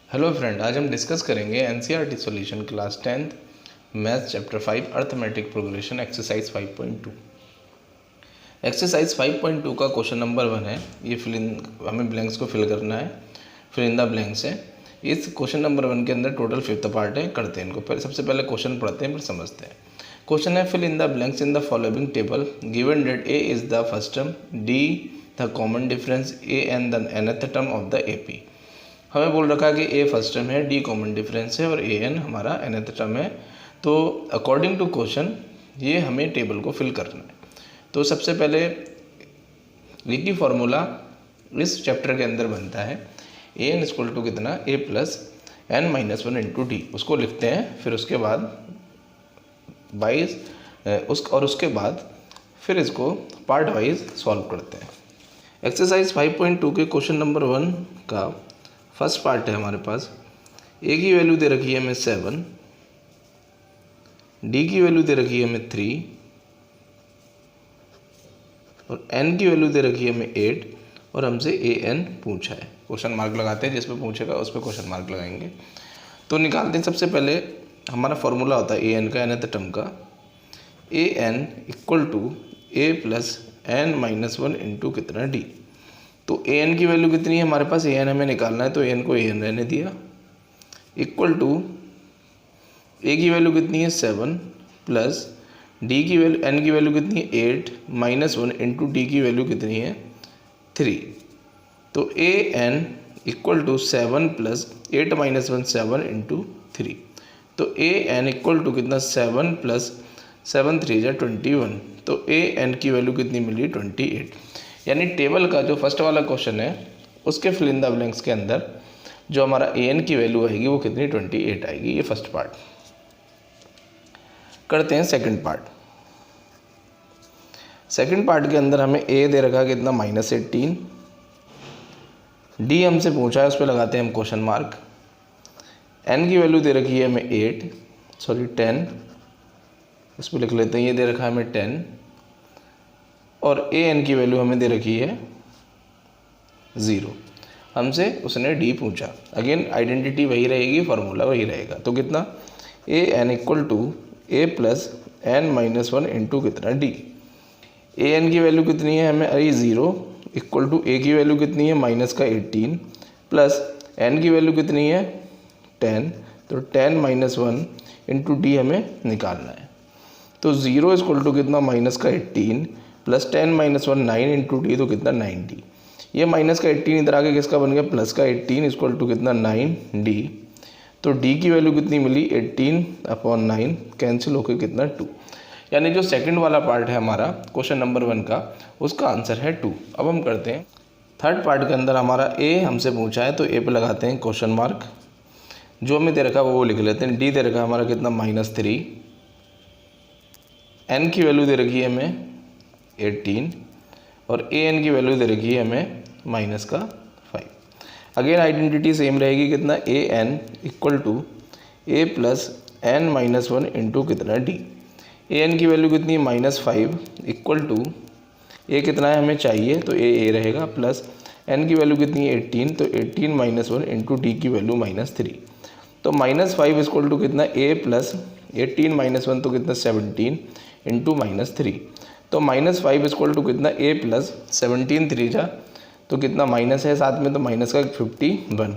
Hello friend, आज हम discuss करेंगे NCERT solution class 10th maths chapter 5 arithmetic progression exercise 5.2। Exercise 5.2 का question number 1 है। ये हमें ब्लैंक्स को फिल करना है, फिल इन द ब्लैंक्स है। इस क्वेश्चन नंबर 1 के अंदर टोटल 5th पार्ट है। करते हैं इनको। सबसे पहले क्वेश्चन पढ़ते हैं, फिर समझते हैं। क्वेश्चन है fill in the blanks in the following table given that a is the first term, d the common difference, a and the nth term of the AP. हमें बोल रखा है कि ए फर्स्ट टर्म है, d common difference है और a n हमारा nth term है। तो अकॉर्डिंग टू क्वेश्चन ये हमें टेबल को फिल करना है। तो सबसे पहले ए की फॉर्मूला इस चैप्टर के अंदर बनता है, ए एन इक्वल टू कितना, a plus n minus one into d. उसको लिखते हैं, फिर उसके बाद उसके बाद फिर इसको पार्ट वाइज सॉल्व करते हैं। एक्सरसाइज 5.2 के क्वेश्चन नंबर 1 का फर्स्ट पार्ट है हमारे पास। ए की वैल्यू दे रखी है हमें 7, डी की वैल्यू दे रखी है हमें 3 और एन की वैल्यू दे रखी है हमें 8 और हमसे ए एन पूछा है। क्वेश्चन मार्क लगाते हैं, जिस पे पूछेगा उस पर क्वेश्चन मार्क लगाएंगे। तो निकालते हैं। सबसे पहले हमारा फॉर्मूला होता है ए एन का, nth टर्म का। A n equal to a plus n minus one into कितना डी। तो ए एन की वैल्यू कितनी है हमारे पास, ए एन हमें निकालना है, तो ए एन को ए एन रहने दिया। इक्वल टू ए की वैल्यू कितनी है 7 प्लस डी की वैल्यू, एन की वैल्यू कितनी है 8 माइनस वन इंटू डी की वैल्यू कितनी है 3। तो a n equal to 7 plus 8 minus one 7 into 3। तो ए एन इक्वल टू कितना 7 प्लस 7 3 जा 21। तो ए एन की वैल्यू कितनी मिली 28। यानी टेबल का जो फर्स्ट वाला क्वेश्चन है उसके फिल इन द ब्लैंक्स के अंदर जो हमारा ए एन की वैल्यू आएगी वो कितनी 28 आएगी। ये फर्स्ट पार्ट। करते हैं सेकंड पार्ट। सेकंड पार्ट के अंदर हमें ए दे रखा है कितना -18, डी हमसे पूछा है, उस पर लगाते हैं हम क्वेश्चन मार्क। एन की वैल्यू दे रखी है हमें 10, उस पर लिख लेते हैं, ये दे रखा है हमें 10 और ए एन की वैल्यू हमें दे रखी है 0। हमसे उसने डी पूछा। अगेन आइडेंटिटी वही रहेगी, फार्मूला वही रहेगा। तो कितना, a n equal to a plus n minus one into कितना डी। ए एन की वैल्यू कितनी है हमें, अरे 0 इक्वल टू ए की वैल्यू कितनी है माइनस का 18 प्लस एन की वैल्यू कितनी है 10। तो 10 माइनस वन इंटू डी हमें निकालना है। तो 0 इक्वल टू कितना माइनस का 18 plus 10 minus one 9 into D, तो कितना 90। ये माइनस का 18 इधर आके किसका बन गया, प्लस का 18 इक्वल टू कितना 9 डी। तो डी की वैल्यू कितनी मिली 18/9, कैंसिल होकर कितना 2। यानी जो सेकंड वाला पार्ट है हमारा क्वेश्चन नंबर 1 का, उसका आंसर है 2। अब हम करते हैं थर्ड पार्ट के अंदर। हमारा ए हमसे पूछा है तो ए पे लगाते हैं क्वेश्चन मार्क। जो हमें दे रखा है वो लिख लेते हैं। डी दे रखा है हमारा कितना -3, एन की वैल्यू दे रखी है हमें 18 और ए एन की वैल्यू दे रखी है हमें -5। अगेन आइडेंटिटी सेम रहेगी, कितना a n equal to a plus n minus one into कितना डी। ए एन की वैल्यू कितनी है -5 इक्वल टू ए कितना है हमें चाहिए, तो ए रहेगा, प्लस एन की वैल्यू कितनी है 18, तो 18 माइनस वन इंटू डी की वैल्यू -3। तो -5 इक्वल टू कितना ए प्लस 18 माइनस वन, तो कितना 17 इंटू -3। तो -5 इक्वल टू कितना ए प्लस 17 3 जा, तो कितना माइनस है साथ में, तो माइनस का 51।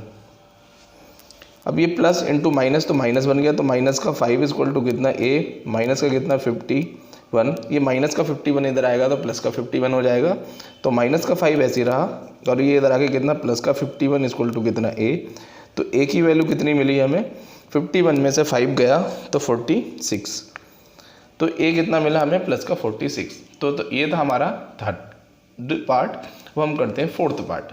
अब ये प्लस इंटू माइनस, तो माइनस बन गया। तो माइनस का 5 इक्वल टू कितना ए माइनस का कितना 51। ये माइनस का 51 इधर आएगा तो प्लस का 51 हो जाएगा। तो माइनस का 5 ऐसे ही रहा और ये इधर आके कितना प्लस का 51 इक्वल टू कितना ए। तो ए की वैल्यू कितनी मिली हमें, 51 में से 5 गया तो 46। तो ए कितना मिला हमें, प्लस का 46। तो ये था हमारा थर्ड पार्ट। वो हम करते हैं फोर्थ पार्ट।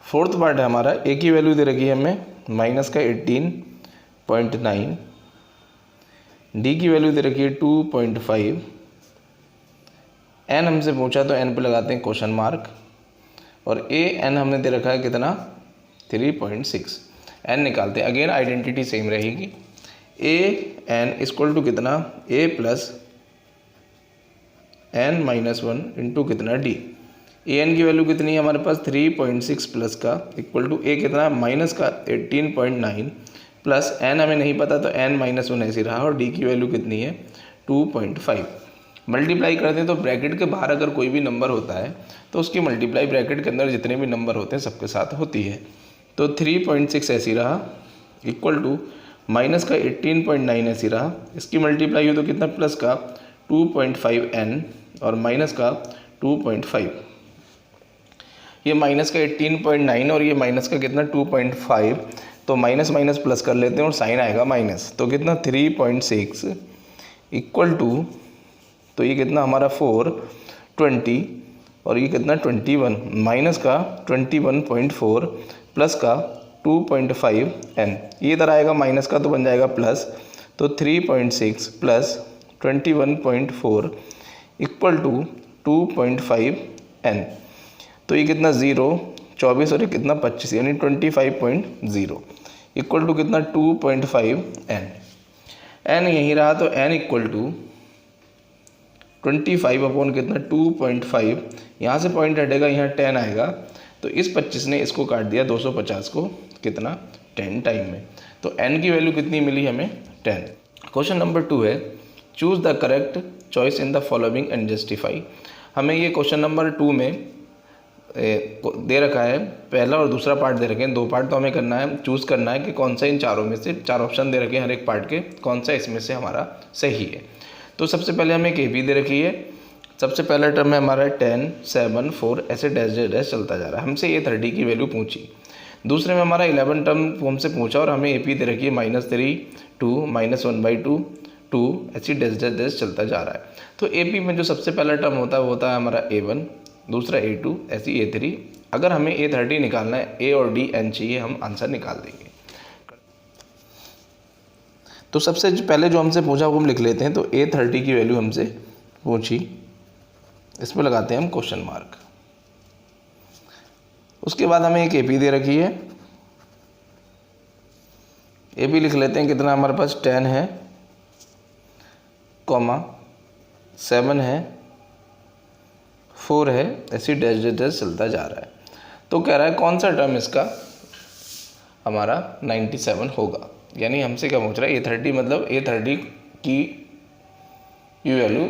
फोर्थ पार्ट है हमारा। ए की वैल्यू दे रखी है हमें माइनस का 18.9, डी की वैल्यू दे रखी है 2.5, एन हमसे पूछा तो एन पे लगाते हैं क्वेश्चन मार्क और ए एन हमने दे रखा है कितना 3.6। n निकालते हैं, अगेन आइडेंटिटी सेम रहेगी। ए एन इक्वल टू कितना, a plus n minus 1 into कितना डी। ए एन की वैल्यू कितनी है हमारे पास 3.6 प्लस का इक्वल टू ए कितना माइनस का 18.9 प्लस n हमें नहीं पता तो n माइनस 1 ऐसी रहा, और डी की वैल्यू कितनी है 2.5। मल्टीप्लाई करते हैं तो ब्रैकेट के बाहर अगर कोई भी नंबर होता है तो उसकी मल्टीप्लाई ब्रैकेट के अंदर जितने भी नंबर होते हैं सबके साथ होती है। तो 3.6 ऐसी रहा इक्वल टू माइनस का 18.9 ऐसी रहा, इसकी मल्टीप्लाई हो तो कितना प्लस का 2.5n और माइनस का 2.5। ये माइनस का 18.9 और ये माइनस का कितना 2.5, तो माइनस माइनस प्लस कर लेते हैं और साइन आएगा माइनस, तो कितना 3.6 इक्वल टू, तो ये कितना हमारा 420 और ये कितना 21 माइनस का 21.4 प्लस का 2.5n, ये इधर आएगा माइनस का तो बन जाएगा प्लस, तो 3.6 प्लस 21.4 इक्वल टू 2.5n, तो ये कितना 0 24 और ये कितना 25 यानी 25.0 इक्वल टू कितना 2.5n। n यही रहा तो n इक्वल टू 25 अपॉन कितना 2.5, यहाँ से पॉइंट हटेगा यहाँ 10 आएगा, तो इस 25 ने इसको काट दिया 250 को कितना 10 टाइम में, तो n की वैल्यू कितनी मिली हमें 10। क्वेश्चन नंबर 2 है choose the correct choice in the following and justify. हमें ये क्वेश्चन नंबर 2 में दे रखा है, पहला और दूसरा पार्ट दे रखे हैं, 2 पार्ट तो हमें करना है, चूज़ करना है कि कौन सा इन चारों में से, 4 ऑप्शन दे रखे हैं हर एक पार्ट के, कौन सा इसमें से हमारा सही है। तो सबसे पहले हमें एक ए दे रखी है, सबसे पहला टर्म है हमारा 10 7 4 ऐसे डैश डैश डैश चलता जा रहा है, हमसे A30 की वैल्यू पूछी। दूसरे में हमारा 11 टर्म हमसे पूछा और हमें AP दे रखी है -3 2 -1/2 2 ऐसी डैश डैश डैश चलता जा रहा है। तो AP में जो सबसे पहला टर्म होता है वो होता है हमारा A1, दूसरा A2 ऐसी A3। अगर हमें A30 निकालना है, A और D N चाहिए, हम आंसर निकाल देंगे। तो सबसे पहले जो हमसे पूछा वो हम लिख लेते हैं, तो A30 की वैल्यू हमसे पूछी, इस पर लगाते हैं हम क्वेश्चन मार्क। उसके बाद हमें एक AP दे रखी है, AP लिख लेते हैं, कितना हमारे पास 10 है, कॉमा 7 है, 4 है, ऐसी डैश डैश डैश चलता जा रहा है। तो कह रहा है कौन सा टर्म इसका हमारा 97 होगा, यानी हमसे क्या पूछ रहा है A30 मतलब A30 की वैल्यू,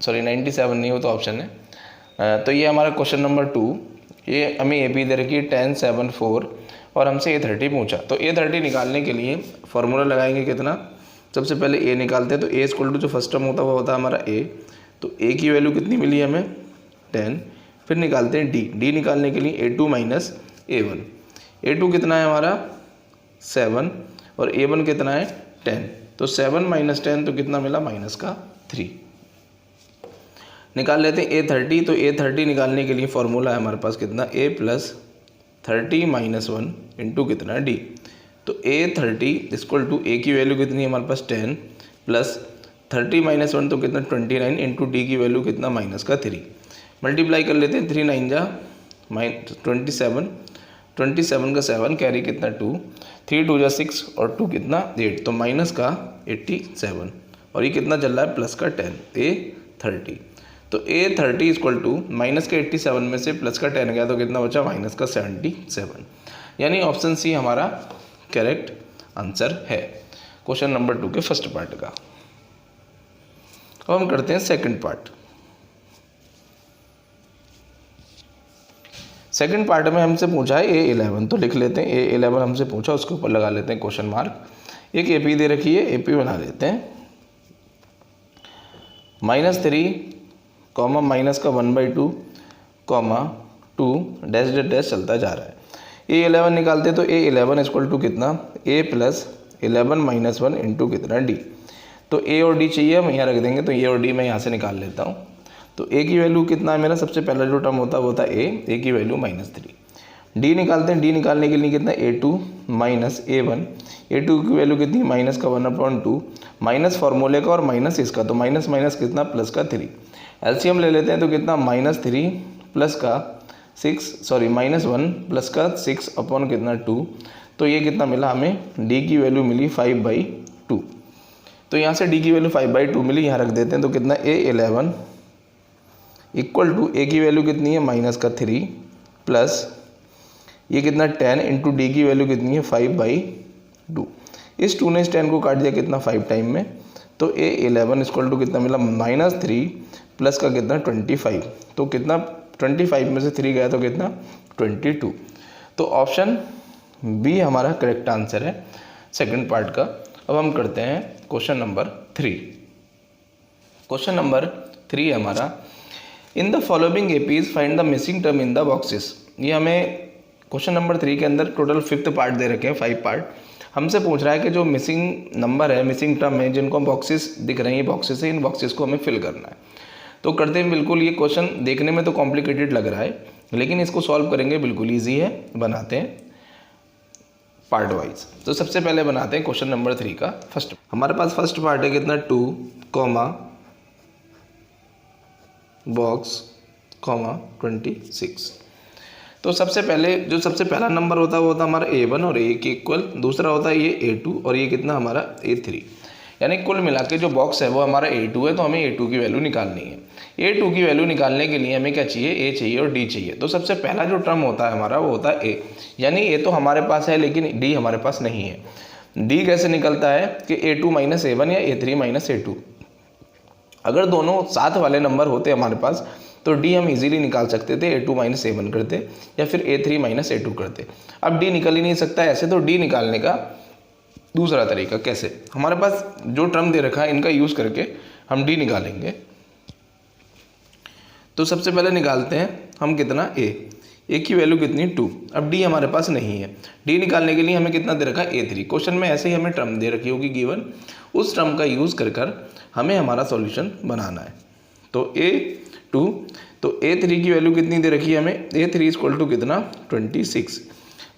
सॉरी 97 नहीं हो तो ऑप्शन है। तो ये हमारा क्वेश्चन नंबर 2, ये हमें AP दे रखी है 10 7 4 और हमसे A30 पूछा। तो A30 निकालने के लिए फॉर्मूला लगाएंगे कितना, सबसे पहले A निकालते हैं, तो A इक्वल टू जो फर्स्ट टर्म होता है वो होता है हमारा A, तो A की वैल्यू कितनी मिली हमें 10। फिर निकालते हैं D निकालने के लिए A2 माइनस A1, A2 कितना है हमारा 7 और A1 कितना है 10, तो 7 माइनस 10 तो कितना मिला -3। निकाल लेते हैं A30, तो A30 निकालने के लिए फॉर्मूला है हमारे पास कितना A प्लस 30 माइनस 1 इंटू कितना D, तो A30 इक्वल टू A की वैल्यू कितनी है हमारे पास 10 प्लस 30 माइनस 1 तो कितना 29 इंटू D की वैल्यू कितना -3। मल्टीप्लाई कर लेते हैं, 3 9 जा 27, 27 का 7 कैरी कितना 2, 3 2 जा 6 और 2 कितना 8, तो माइनस का 87 और ये कितना चल रहा है प्लस का 10 A30। तो A30 इक्वल टू माइनस का 87 में से प्लस का 10 गया तो कितना बचा माइनस का 77, यानी ऑप्शन सी हमारा करेक्ट आंसर है क्वेश्चन नंबर 2 के फर्स्ट पार्ट का। अब हम करते हैं सेकंड पार्ट। सेकंड पार्ट में हमसे पूछा है A11, तो लिख लेते हैं A11 हमसे पूछा, उसके ऊपर लगा लेते हैं क्वेश्चन मार्क। एक AP दे रखी है, AP बना लेते हैं, -3 कॉमा माइनस का 1/2 कॉमा 2 डैश डैश डैश चलता जा रहा है। A11 निकालते तो A11 इक्वल टू कितना A प्लस 11 माइनस 1 इंटू कितना D, तो A और D चाहिए, हम यहाँ रख देंगे, तो A और D मैं यहाँ से निकाल लेता हूँ। तो A की वैल्यू कितना है मेरा, सबसे पहला जो टर्म होता है वो होता है A की वैल्यू -3। D निकालते हैं, D निकालने के लिए कितना A2 माइनस A1, A2 की वैल्यू कितनी माइनस का 1/2 माइनस फार्मूले का और माइनस इसका, तो माइनस माइनस कितना प्लस का 3। एलसीएम ले लेते हैं तो कितना -3 प्लस का -1 प्लस का 6 अपॉन कितना 2, तो ये कितना मिला हमें, डी की वैल्यू मिली 5/2। तो यहाँ से डी की वैल्यू 5/2 मिली, यहाँ रख देते हैं, तो कितना A11 इक्वल टू ए की वैल्यू कितनी है -3 प्लस ये कितना 10 इंटू डी की वैल्यू कितनी है 5/2। इस 2 ने इस 10 को काट दिया कितना 5 टाइम में, तो A11 इक्वल टू कितना मिला -3 प्लस का कितना 25। तो कितना 25 में से 3 गया तो कितना 22। तो ऑप्शन बी हमारा करेक्ट आंसर है सेकंड पार्ट का। अब हम करते हैं क्वेश्चन नंबर 3। क्वेश्चन नंबर 3 हमारा, इन the following APs find the missing term in the boxes. ये हमें क्वेश्चन नंबर 3 के अंदर टोटल 5th पार्ट दे रखे हैं, 5 पार्ट। हमसे पूछ रहा है कि जो मिसिंग नंबर है, मिसिंग टर्म है, जिनको बॉक्सेस दिख रहे हैं, ये बॉक्सेस है, इन बॉक्सेस को हमें फिल करना है। तो करते हैं बिल्कुल। ये क्वेश्चन देखने में तो कॉम्प्लिकेटेड लग रहा है, लेकिन इसको सॉल्व करेंगे बिल्कुल ईजी है। बनाते हैं पार्ट वाइज। तो सबसे पहले बनाते हैं क्वेश्चन नंबर 3 का फर्स्ट। हमारे पास फर्स्ट पार्ट है कितना 2, बॉक्स 26। तो सबसे पहले जो सबसे पहला नंबर होता है वो होता है हमारा A1 और A के इक्वल, दूसरा होता है ये A2 और ये कितना हमारा A3। यानी कुल मिला के जो बॉक्स है वो हमारा A2 है, तो हमें A2 की वैल्यू निकालनी है। A2 की वैल्यू निकालने के लिए हमें क्या चाहिए, A चाहिए और D चाहिए। तो सबसे पहला जो टर्म होता है हमारा वो होता है A, यानी A तो हमारे पास है लेकिन D हमारे पास नहीं है। D कैसे निकलता है कि A2 - A1 या A3 - A2। अगर दोनों साथ वाले नंबर होते हमारे पास तो D हम इजीली निकाल सकते थे, A2 - A1 करते या फिर A3 - A2 करते। अब D निकल ही नहीं सकता ऐसे, तो D निकालने का दूसरा तरीका कैसे, हमारे पास जो टर्म दे रखा है इनका यूज़ करके हम D निकालेंगे। तो सबसे पहले निकालते हैं हम कितना A की वैल्यू कितनी 2। अब D हमारे पास नहीं है, D निकालने के लिए हमें कितना दे रखा है A3। क्वेश्चन में ऐसे ही हमें टर्म दे रखी होगी गिवन, उस टर्म का यूज़ कर हमें हमारा सॉल्यूशन बनाना है। तो A2, तो A3 की वैल्यू कितनी दे रखी है हमें, A3 इक्वल टू कितना 26।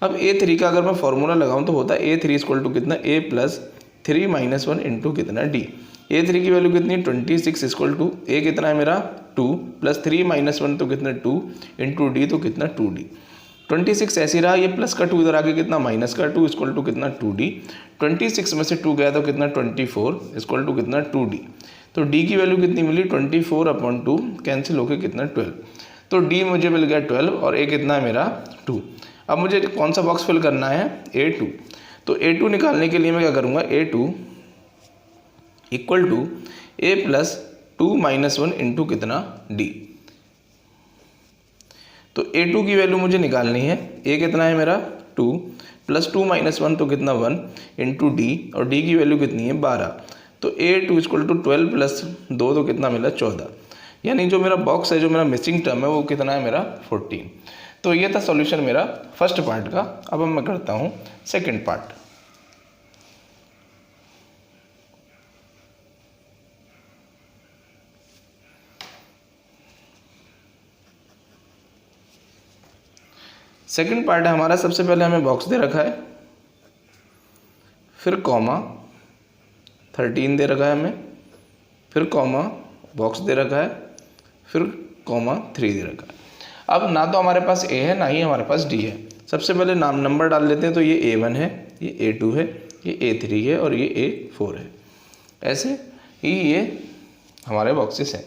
अब A3 का अगर मैं फॉर्मूला लगाऊं तो होता है A3 इक्वल टू कितना A प्लस 3 - 1 इंटू कितना D। A3 की वैल्यू कितनी 26 इक्वल टू A कितना है मेरा 2 प्लस 3 - 1 तो कितना 2 इंटू D तो कितना 2D। 26 ऐसी रहा, ये प्लस का 2 इधर आके कितना माइनस का 2 इक्वल टू कितना 2D। 26 में से 2 गया तो कितना 24 इक्वल टू कितना 2D। तो D की वैल्यू कितनी मिली 24/2, कैंसिल होकर कितना 12। तो D मुझे मिल गया 12 और A कितना है मेरा 2। अब मुझे कौन सा बॉक्स फिल करना है, A2। तो A2 निकालने के लिए मैं क्या करूँगा, A2 equal to A plus 2 - 1 into कितना D। तो A2 की वैल्यू मुझे निकालनी है, A कितना है मेरा 2 प्लस 2 - 1 तो कितना 1 इंटू D, और D की वैल्यू कितनी है 12। तो A2 इक्वल टू 12 प्लस 2 तो कितना मिला 14। यानी जो मेरा बॉक्स है, जो मेरा मिसिंग टर्म है वो कितना है मेरा 14। तो ये था सॉल्यूशन मेरा फर्स्ट पार्ट का। अब मैं करता हूँ सेकंड पार्ट। सेकंड पार्ट है हमारा, सबसे पहले हमें बॉक्स दे रखा है, फिर कॉमा 13 दे रखा है हमें, फिर कॉमा बॉक्स दे रखा है, फिर कॉमा 3 दे रखा है। अब ना तो हमारे पास A है ना ही हमारे पास D है। सबसे पहले नाम नंबर डाल लेते हैं, तो ये A1 है, ये A2 है, ये A3 है और ये A4 है। ऐसे ही ये हमारे बॉक्सेस हैं।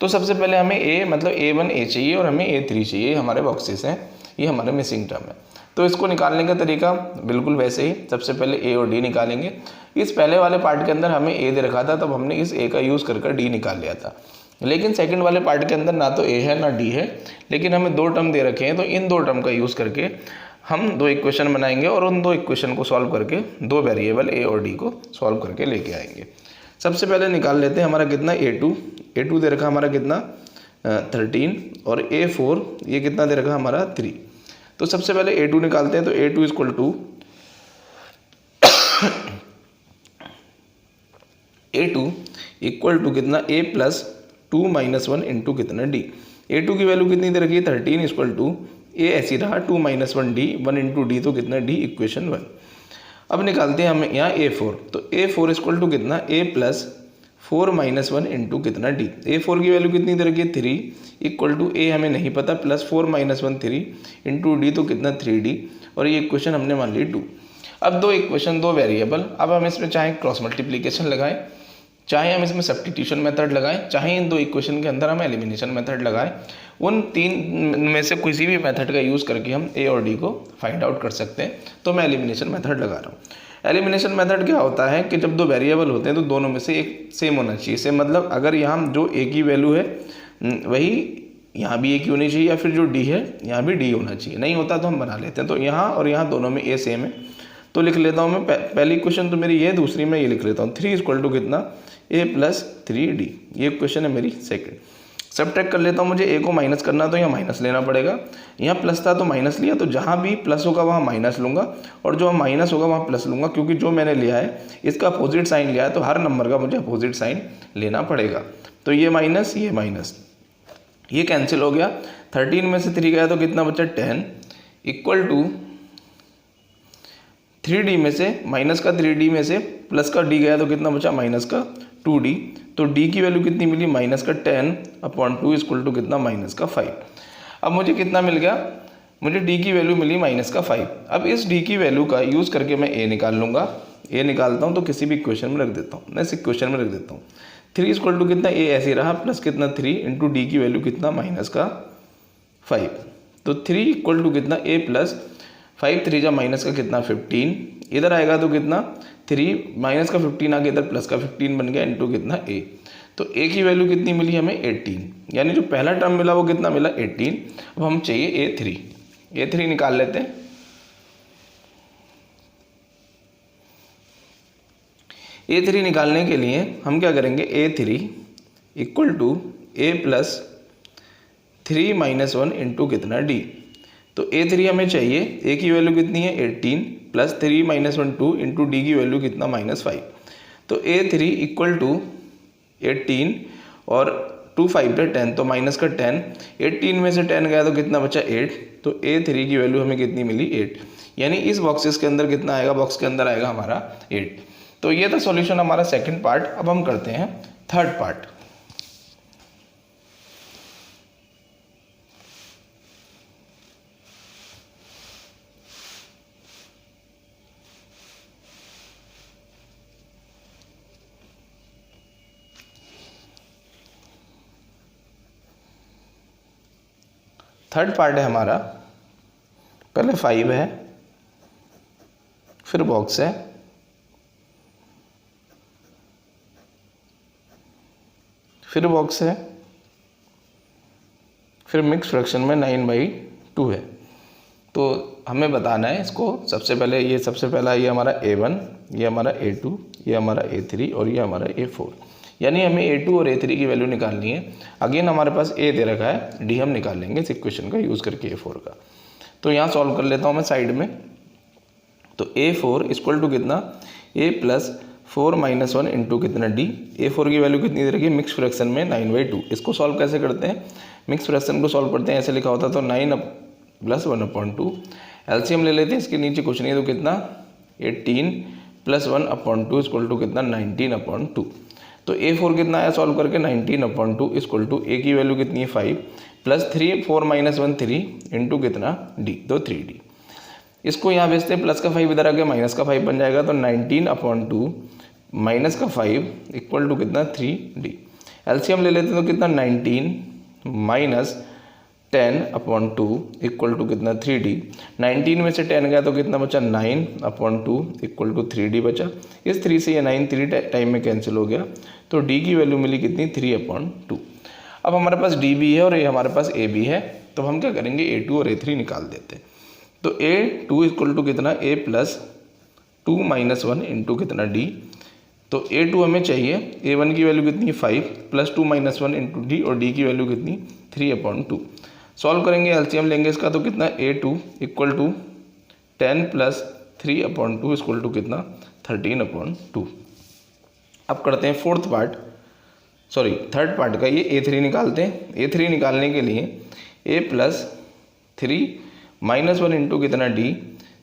तो सबसे पहले हमें A मतलब A1 A चाहिए और हमें A3 चाहिए, हमारे बॉक्सेस हैं, ये हमारे मिसिंग टर्म है। तो इसको निकालने का तरीका बिल्कुल वैसे ही, सबसे पहले A और D निकालेंगे। इस पहले वाले पार्ट के अंदर हमें A दे रखा था, तब हमने इस A का यूज़ कर D निकाल लिया था। लेकिन सेकंड वाले पार्ट के अंदर ना तो A है ना D है, लेकिन हमें 2 टर्म दे रखे हैं, तो इन 2 टर्म का यूज़ करके हम 2 इक्वेशन बनाएंगे और उन 2 इक्वेशन को सॉल्व करके 2 वेरिएबल A और D को सॉल्व करके लेके आएंगे। सबसे पहले निकाल लेते हैं हमारा कितना A2 दे रखा हमारा कितना 13 और A4 ये कितना दे रखा हमारा 3। तो सबसे पहले A2 निकालते हैं, तो A2 equal to A2 equal to कितना A प्लस 2 - 1 इंटू कितना D। A2 की वैल्यू कितनी दे रखी है 13 इक्वल टू A ऐसी रहा 2 - 1 D, 1 इंटू D तो कितना D इक्वेशन 1। अब निकालते हैं हम यहाँ A4, तो A4 इक्वल टू कितना A प्लस 4 माइनस 1 इंटू कितना डी। A4 की वैल्यू कितनी दे रखी है 3 इक्वल टू ए हमें नहीं पता प्लस 4 माइनस 1 3 इंटू डी तो कितना 3D और ये इक्वेशन हमने मान ली 2। अब दो इक्वेशन दो वेरिएबल, अब हम इसमें चाहे क्रॉस मल्टीप्लिकेशन लगाएं, चाहे हम इसमें सब्स्टिट्यूशन मेथड लगाएं, चाहे इन दो इक्वेशन के अंदर हम एलिमिनेशन मेथड लगाएं, उन तीन में से किसी भी मेथड का यूज़ करके हम ए और डी को फाइंड आउट कर सकते हैं। तो मैं एलिमिनेशन मेथड लगा रहा हूँ। एलिमिनेशन मेथड क्या होता है कि जब दो वेरिएबल होते हैं तो दोनों में से एक सेम होना चाहिए। से मतलब अगर यहाँ जो ए की वैल्यू है वही यहाँ भी ए की होनी चाहिए, या फिर जो डी है यहाँ भी डी होना चाहिए। नहीं होता तो हम बना लेते हैं। तो यहाँ और यहाँ दोनों में ए सेम है तो लिख लेता हूँ मैं पहली इक्वेशन तो मेरी ये, दूसरी में ये लिख लेता हूँ 3 इक्वल टू कितना a प्लस 3d। ये इक्वेशन है मेरी सेकंड। सब्ट्रैक्ट कर लेता हूँ, मुझे a को माइनस करना तो यहाँ माइनस लेना पड़ेगा। यहाँ प्लस था तो माइनस लिया, तो जहाँ भी प्लस होगा वहाँ माइनस लूँगा और जो माइनस होगा वहाँ प्लस लूँगा, क्योंकि जो मैंने लिया है इसका अपोजिट साइन लिया है तो हर नंबर का मुझे अपोजिट साइन लेना पड़ेगा। तो ये माइनस ये कैंसिल हो गया। 13 में से 3 गया तो कितना बचा 10 इक्वल टू 3D में से माइनस का 3D में से प्लस का D गया तो कितना बचा माइनस का 2D। तो D की वैल्यू कितनी मिली माइनस का 10/2 इक्वल टू कितना माइनस का 5। अब मुझे कितना मिल गया, मुझे D की वैल्यू मिली माइनस का 5। अब इस D की वैल्यू का यूज़ करके मैं A निकाल लूँगा। A निकालता हूँ तो किसी भी इक्वेशन में रख देता हूँ, मैं इस इक्वेशन में रख देता हूँ। 3 इक्वल टू कितना A ऐसे रहा प्लस कितना 3 इंटू D की वैल्यू कितना माइनस का 5। तो 3 इक्वल टू कितना A प्लस 5 3 जा माइनस का कितना 15, इधर आएगा तो कितना 3 माइनस का 15 आ गया, इधर प्लस का 15 बन गया इंटू कितना A। तो A की वैल्यू कितनी मिली हमें 18, यानी जो पहला टर्म मिला वो कितना मिला 18। अब हम चाहिए A3 निकाल लेते हैं। A3 निकालने के लिए हम क्या करेंगे, A3 equal to A plus 3 minus 1 into कितना D। तो A3 हमें चाहिए, A की वैल्यू कितनी है 18 प्लस 3 माइनस 1 2 इंटू D की वैल्यू कितना माइनस 5। तो A3 इक्वल टू 18 और 2 5 10 तो माइनस का 10, 18 में से 10 गया तो कितना बचा 8। तो A3 की वैल्यू हमें कितनी मिली 8, यानी इस बॉक्सेस के अंदर कितना आएगा, बॉक्स के अंदर आएगा हमारा 8। तो ये था सॉल्यूशन हमारा सेकंड पार्ट। अब हम करते हैं थर्ड पार्ट। थर्ड पार्ट है हमारा, पहले 5 है, फिर बॉक्स है, फिर बॉक्स है, फिर मिक्स फ्रैक्शन में 9/2 है। तो हमें बताना है इसको। सबसे पहला ये हमारा A1, ये हमारा A2, ये हमारा A3 और ये हमारा A4, यानी हमें A2 और A3 की वैल्यू निकालनी है। अगेन हमारे पास A दे रखा है, D हम निकाल लेंगे इस इक्वेशन का यूज़ करके A4 का। तो यहाँ सॉल्व कर लेता हूँ मैं साइड में। तो A4 इक्वल टू कितना A प्लस 4 माइनस 1 इंटू कितना D। A4 की वैल्यू कितनी दे रखी है मिक्स फ्रैक्शन में 9/2। इसको सॉल्व कैसे करते हैं, मिक्स फ्रैक्शन को सॉल्व करते हैं, ऐसे लिखा होता तो 9 प्लस 1/2। एलसीएम ले लेते हैं, इसके नीचे कुछ नहीं तो कितना 18 प्लस 1/2 इक्वल टू कितना 19/2। तो A4 कितना आया सॉल्व करके 19/2 इक्वल टू A की वैल्यू कितनी है 5 प्लस 3 4 माइनस 1 3 इंटू कितना D तो 3D। इसको यहाँ भेजते हैं, प्लस का 5 इधर आ गया माइनस का 5 बन जाएगा। तो 19/2 माइनस का 5 इक्वल टू कितना 3D। एलसीएम ले लेते हैं तो कितना 19 माइनस 10/2 इक्वल टू कितना 3D। 19 में से 10 गया तो कितना बचा 9/2 इक्वल टू 3D बचा। इस 3 से ये 9 3 टाइम में कैंसिल हो गया। तो D की वैल्यू मिली कितनी 3/2। अब हमारे पास D भी है और ये हमारे पास A भी है, तो हम क्या करेंगे A2 और A3 निकाल देते हैं। तो A2 इक्वल टू कितना A प्लस 2 माइनस 1 इंटू कितना D। तो A2 हमें चाहिए, A1 की वैल्यू कितनी है 5 प्लस 2 माइनस 1 इंटू D और D की वैल्यू कितनी 3/2। सॉल्व करेंगे, एलसीएम लेंगे इसका तो कितना A2 equal to 10 plus 3/2 equal to कितना 13/2। अब करते हैं थर्ड पार्ट का, ये A3 निकालते हैं। A3 निकालने के लिए A प्लस 3 माइनस 1 इंटू कितना D।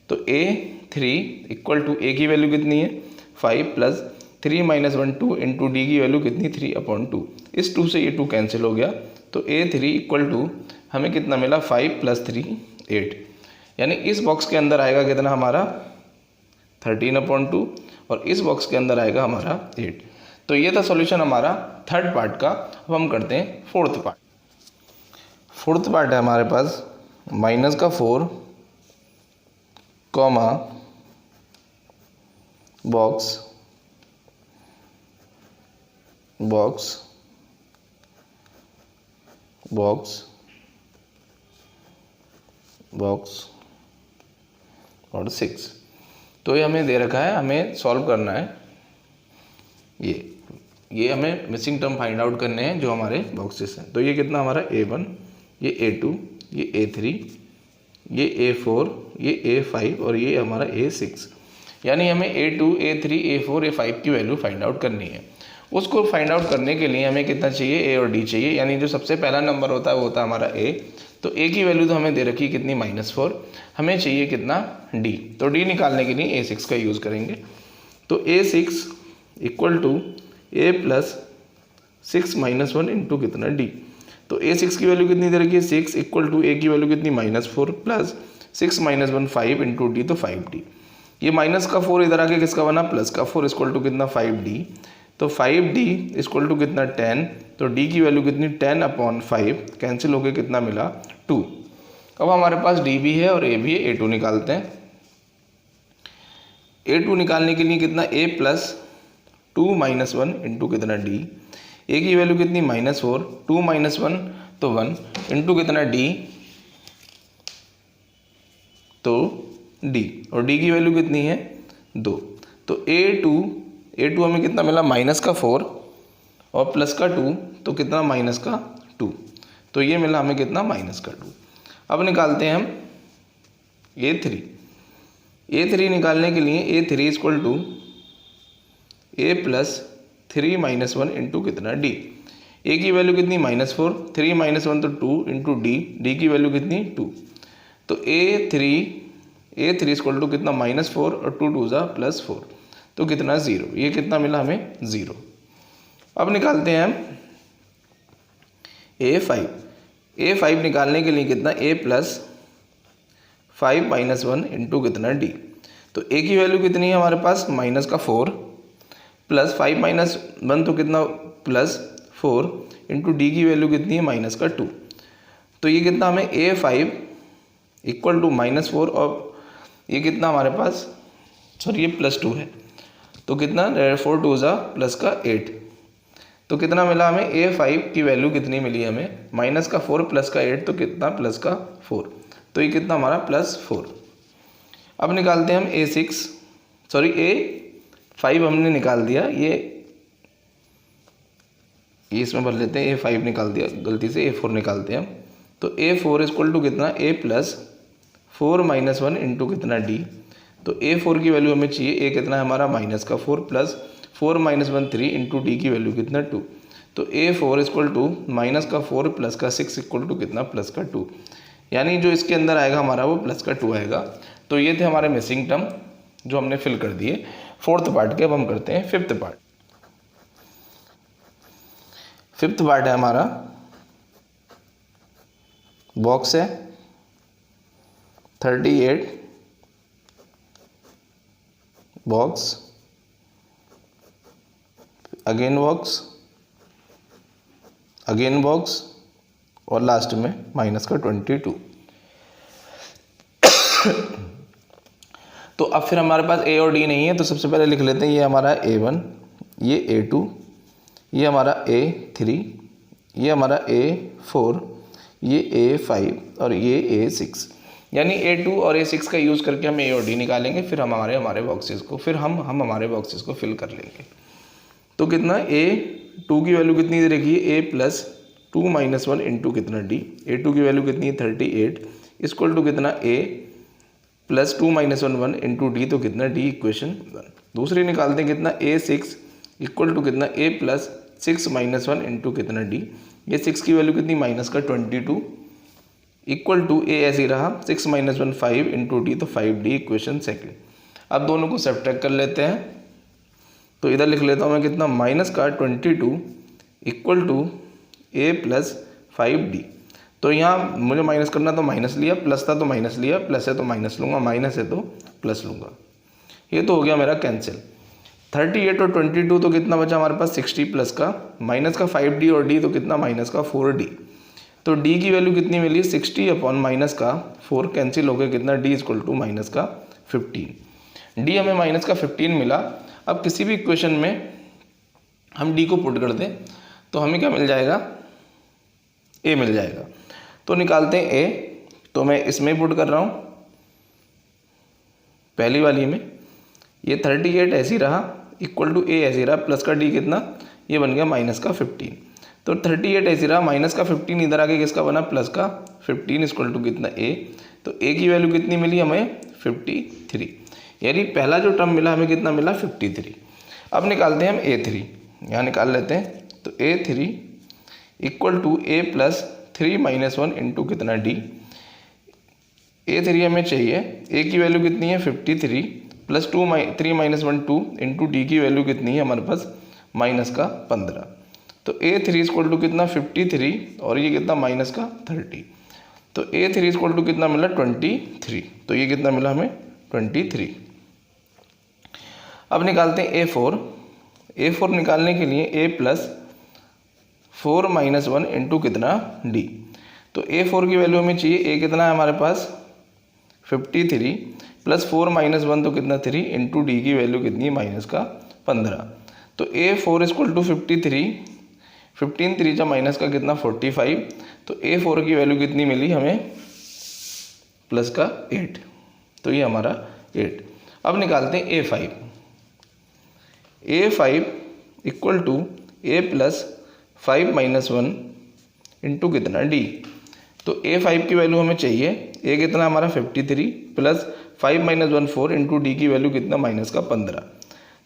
तो A3 इक्वल टू A की वैल्यू कितनी है 5 प्लस 3 माइनस 1 2 इंटू डी की वैल्यू कितनी 3/2। इस 2 से ये 2 कैंसिल हो गया, तो A3 इक्वल टू हमें कितना मिला 5 + 3 8। यानी इस बॉक्स के अंदर आएगा कितना हमारा 13/2 और इस बॉक्स के अंदर आएगा हमारा 8। तो ये था सॉल्यूशन हमारा थर्ड पार्ट का। अब हम करते हैं फोर्थ पार्ट। फोर्थ पार्ट है हमारे पास -4 comma box box box box और 6। तो ये हमें दे रखा है, हमें सॉल्व करना है। ये हमें मिसिंग टर्म फाइंड आउट करने हैं जो हमारे बॉक्सेस हैं। तो ये कितना हमारा A1, ये A2, ये A3, ये A4, ये A5 और ये हमारा A6। यानी हमें A2, A3, A4, A5 की वैल्यू फाइंड आउट करनी है। उसको फाइंड आउट करने के लिए हमें कितना चाहिए, A और D चाहिए। यानी जो सबसे पहला नंबर होता है वो होता है हमारा A। तो A की वैल्यू तो हमें दे रखी कितनी -4, हमें चाहिए कितना D। तो D निकालने के लिए A6 का यूज़ करेंगे। तो A6 equal to A + 6 - 1 into कितना D। तो A6 की वैल्यू कितनी दे रखी है 6 इक्वल टू A की वैल्यू कितनी -4 प्लस 6 - 1 5 इंटू D, तो 5D। ये माइनस का 4 इधर आके किसका बना प्लस का 4 इक्वल टू कितना 5D। तो 5D इक्वल टू कितना 10। तो D की वैल्यू कितनी 10/5 कैंसिल होके कितना मिला 2। अब हमारे पास D भी है और A भी है। A2 निकालते हैं। A2 निकालने के लिए कितना A + 2 - 1 इंटू कितना D। A की वैल्यू कितनी -4, 2 - 1 तो 1 इंटू कितना D, तो D और D की वैल्यू कितनी है 2। तो A2 हमें कितना मिला -4 और +2 तो कितना -2। तो ये मिला हमें कितना -2। अब निकालते हैं हम A3 निकालने के लिए A3 equal to A + 3 - 1 into कितना D। A की वैल्यू कितनी -4, 3 - 1 तो 2 इंटू D की वैल्यू कितनी 2। तो A3 इक्वल टू कितना -4 और 2 2 +4 तो कितना 0। ये कितना मिला हमें 0। अब निकालते हैं हम A5 निकालने के लिए कितना A + 5 - 1 इंटू कितना D। तो A की वैल्यू कितनी है हमारे पास -4 प्लस 5 - 1 तो कितना +4 इंटू D की वैल्यू कितनी है -2। तो ये कितना हमें A5 इक्वल टू -4 और ये कितना हमारे पास सॉरी ये +2 है। तो कितना 4 2 +8 तो कितना मिला हमें A5 की वैल्यू कितनी मिली हमें -4 +8 तो कितना +4। तो ये कितना हमारा +4। अब निकालते हैं हम A5 हमने निकाल दिया। ये इसमें भर लेते हैं। A5 निकाल दिया गलती से, A4 निकालते हैं हम। तो A4 इक्वल टू कितना A + 4 - 1 इंटू कितना D। तो A4 की वैल्यू हमें चाहिए A कितना है हमारा -4 प्लस 4 - 1 3 इंटू D की वैल्यू कितना 2। तो A4 equal to -4 + 6 equal to कितना +2। यानी जो इसके अंदर आएगा हमारा वो +2 आएगा। तो ये थे हमारे मिसिंग टर्म जो हमने फिल कर दिए फोर्थ पार्ट के। अब हम करते हैं फिफ्थ पार्ट। फिफ्थ पार्ट है हमारा बॉक्स है 38 बॉक्स अगेन बॉक्स और लास्ट में -22। तो अब फिर हमारे पास A और D नहीं है, तो सबसे पहले लिख लेते हैं ये हमारा A1, ये A2, ये हमारा A3, ये हमारा A4, ये A5 और ये A6। यानी A2 और A6 का यूज़ करके हम A और D निकालेंगे। फिर हम हमारे बॉक्सेस को हमारे बॉक्सेस को फिल कर लेंगे। तो कितना A2 की वैल्यू कितनी दे रखी है A + 2 - 1 इंटू कितना D। A2 की वैल्यू कितनी है 38 इक्वल टू कितना A + 2 - 1 इंटू D, तो कितना D इक्वेशन 1। दूसरी निकालते हैं कितना A6 इक्वल टू कितना A + 6 - 1 इंटू कितना D। ये 6 की वैल्यू कितनी -22 इक्वल टू A ऐसे ही रहा 6 - 1 5 इंटू D, तो 5D इक्वेशन सेकंड। अब दोनों को सब्ट्रैक्ट कर लेते हैं। तो इधर लिख लेता हूँ मैं कितना, माइनस का 22 equal to a plus 5d। तो यहाँ मुझे माइनस करना तो माइनस लिया, प्लस था तो माइनस लिया, प्लस है तो माइनस लूँगा, माइनस है तो प्लस लूँगा। ये तो हो गया मेरा कैंसिल। 38 और 22 तो कितना बचा हमारे पास, 60 प्लस का माइनस का 5d और d तो कितना, माइनस का 4d। तो d की वैल्यू कितनी मिली, 60 अपॉन माइनस का 4, कैंसिल हो गया कितना, d इक्वल टू माइनस का 15। d हमें माइनस का 15 मिला। अब किसी भी इक्वेशन में हम d को पुट कर दें तो हमें क्या मिल जाएगा, a मिल जाएगा। तो निकालते हैं a। तो मैं इसमें पुट कर रहा हूँ, पहली वाली में। ये 38 ऐसी रहा, इक्वल टू a ऐसी रहा, प्लस का d कितना, ये बन गया माइनस का 15। तो 38 ऐसी रहा, माइनस का 15 इधर आके किसका बना, प्लस का 15 इक्वल टू कितना, a। तो a की वैल्यू कितनी मिली हमें, 53। यानी पहला जो टर्म मिला हमें कितना मिला, 53। अब निकालते हैं हम a3, यहाँ निकाल लेते हैं। तो a3 equal to a plus 3 minus 1 into कितना, d। a3 हमें चाहिए, a की वैल्यू कितनी है, 53 प्लस 3 माइनस 1 2 इंटू डी की वैल्यू कितनी है हमारे पास, माइनस का 15। तो a3 इक्वल टू कितना, 53 और ये कितना, माइनस का 30। तो a3 इक्वल टू कितना मिला, 23। तो ये कितना मिला हमें, 23। अब निकालते हैं a4। a4 निकालने के लिए a प्लस 4 माइनस 1 इंटू कितना, d। तो a4 की वैल्यू हमें चाहिए, a कितना है हमारे पास, 53 प्लस 4 माइनस 1 तो कितना, 3 इंटू डी की वैल्यू कितनी, माइनस का 15। तो a4 इक्वल टू 53, 15 3 माइनस का कितना, 45। तो a4 की वैल्यू कितनी मिली हमें, प्लस का 8। तो ये हमारा 8। अब निकालते हैं a5। a5 equal to a plus 5 minus 1 into कितना, d। तो a5 की वैल्यू हमें चाहिए, a कितना हमारा 53 प्लस 5 माइनस 1 4 इंटू डी की वैल्यू कितना, माइनस का 15।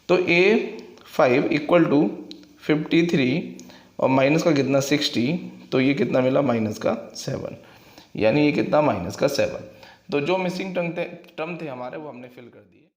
तो a5 इक्वल टू 53 और माइनस का कितना, 60। तो ये कितना मिला, माइनस का 7। यानी ये कितना, माइनस का 7। तो जो मिसिंग टर्म थे हमारे, वो हमने फिल कर दिए।